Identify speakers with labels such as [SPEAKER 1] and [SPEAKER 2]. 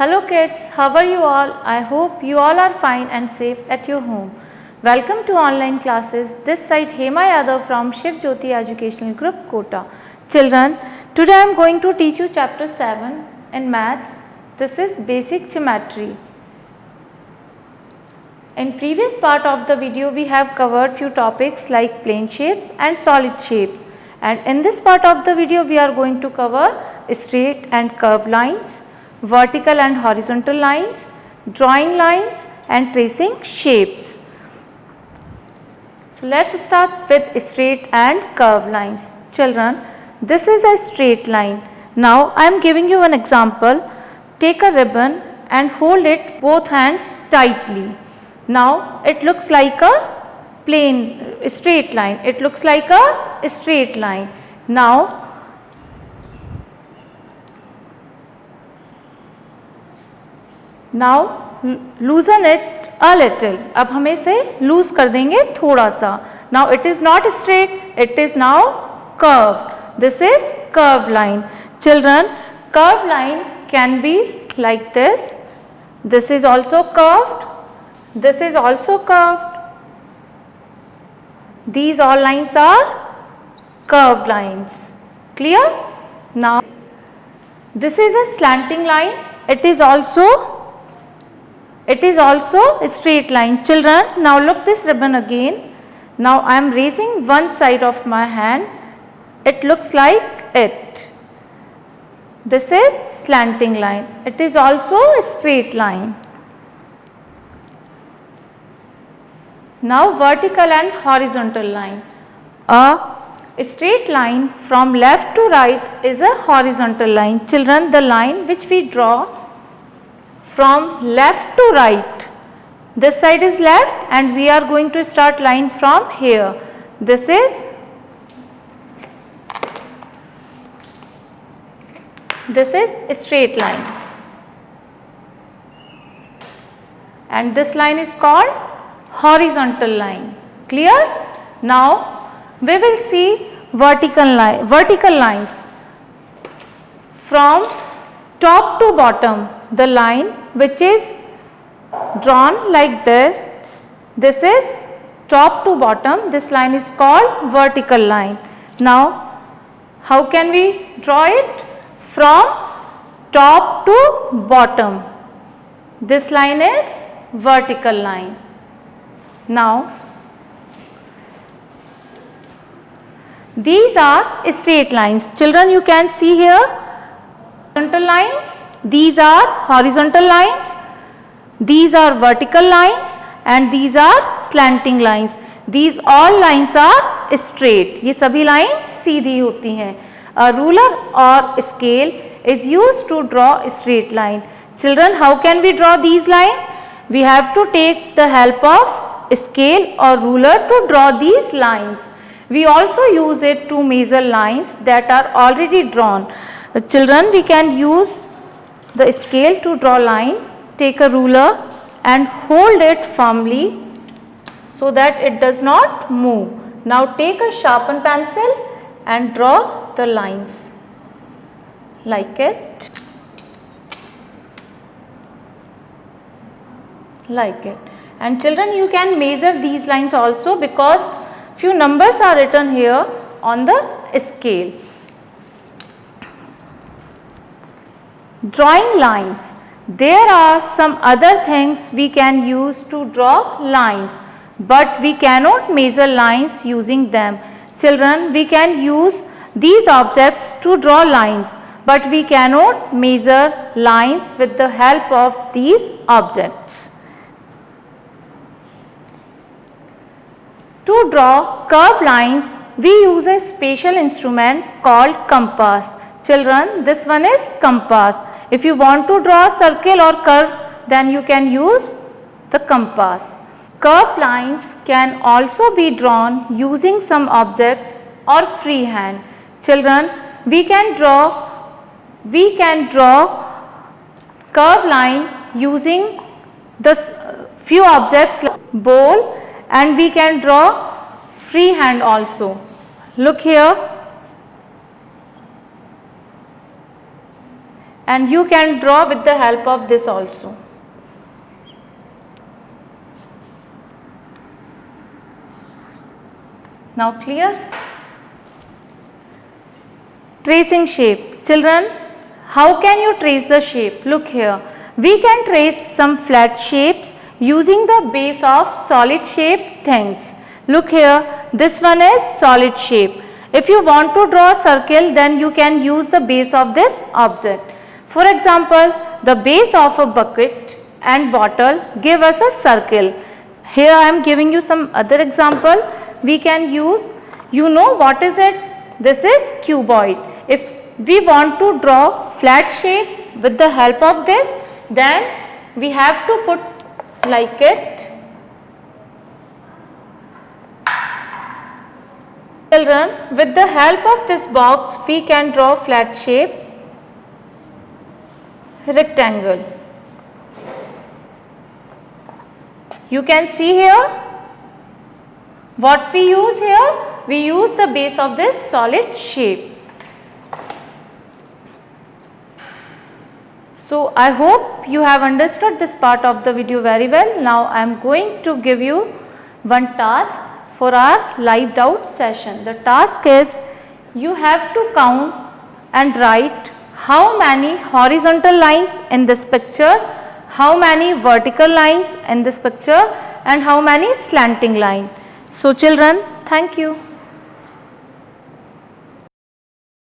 [SPEAKER 1] Hello kids, how are you all? I hope you all are fine and safe at your home. Welcome to online classes. This side Hema Yadav from Shiv Jyoti Educational Group, Kota. Children, today I am going to teach you chapter 7 in maths. This is basic geometry. In previous part of the video we have covered few topics like plane shapes and solid shapes, and in this part of the video we are going to cover straight and curved lines, vertical and horizontal lines, drawing lines and tracing shapes. So let's start with straight and curved lines. Children, this is a straight line. Now I am giving you an example. Take a ribbon and hold it both hands tightly. Now it looks like a straight line. It looks like a straight line. Now loosen it a little. अब हम इसे loose कर देंगे थोड़ा सा. Now it is not straight, it is now curved. This is curved line. Children, curved line can be like this. This is also curved. This is also curved. These all lines are curved lines. Clear? Now this is a slanting line. It is also a straight line. Children, now look this ribbon again. Now I am raising one side of my hand. It looks like it. This is slanting line. It is also a straight line. Now vertical and horizontal line. A straight line from left to right is a horizontal line. Children, the line which we draw from left to right. This side is left and we are going to start line from here. This is a straight line. And this line is called horizontal line. Clear? Now we will see vertical lines. From top to bottom, the line which is drawn like this, this is top to bottom, this line is called vertical line. Now how can we draw it? From top to bottom, this line is vertical line. Now these are straight lines. Children, you can see here horizontal lines. These are horizontal lines. These are vertical lines and these are slanting lines. These all lines are straight. ये सभी line सीधी होती हैं. A ruler or scale is used to draw a straight line. Children, how can we draw these lines? We have to take the help of scale or ruler to draw these lines. We also use it to measure lines that are already drawn. Children, we can use the scale to draw line. Take a ruler and hold it firmly so that it does not move. Now take a sharpened pencil and draw the lines like it. Like it. And children, you can measure these lines also because few numbers are written here on the scale. Drawing lines. There are some other things we can use to draw lines, but we cannot measure lines using them. Children, we can use these objects to draw lines, but we cannot measure lines with the help of these objects. To draw curved lines, we use a special instrument called compass. Children, this one is compass. If you want to draw a circle or curve, then you can use the compass. Curved lines can also be drawn using some objects or freehand. Children, we can draw curved line using the few objects like bowl, and we can draw freehand also. Look here. and you can draw with the help of this also. Now clear? Tracing shape. Children, how can you trace the shape? Look here. We can trace some flat shapes using the base of solid shape things. Look here, this one is solid shape. If you want to draw a circle, then you can use the base of this object. For example, the base of a bucket and bottle give us a circle. Here I am giving you some other example. We can use, you know what is it? This is cuboid. If we want to draw flat shape with the help of this, then we have to put like it. Children, with the help of this box, we can draw flat shape rectangle. You can see here what we use here. We use the base of this solid shape. So I hope you have understood this part of the video very well. Now I am going to give you one task for our live doubt session. The task is, you have to count and write how many horizontal lines in this picture, how many vertical lines in this picture, and how many slanting lines. So children, thank you.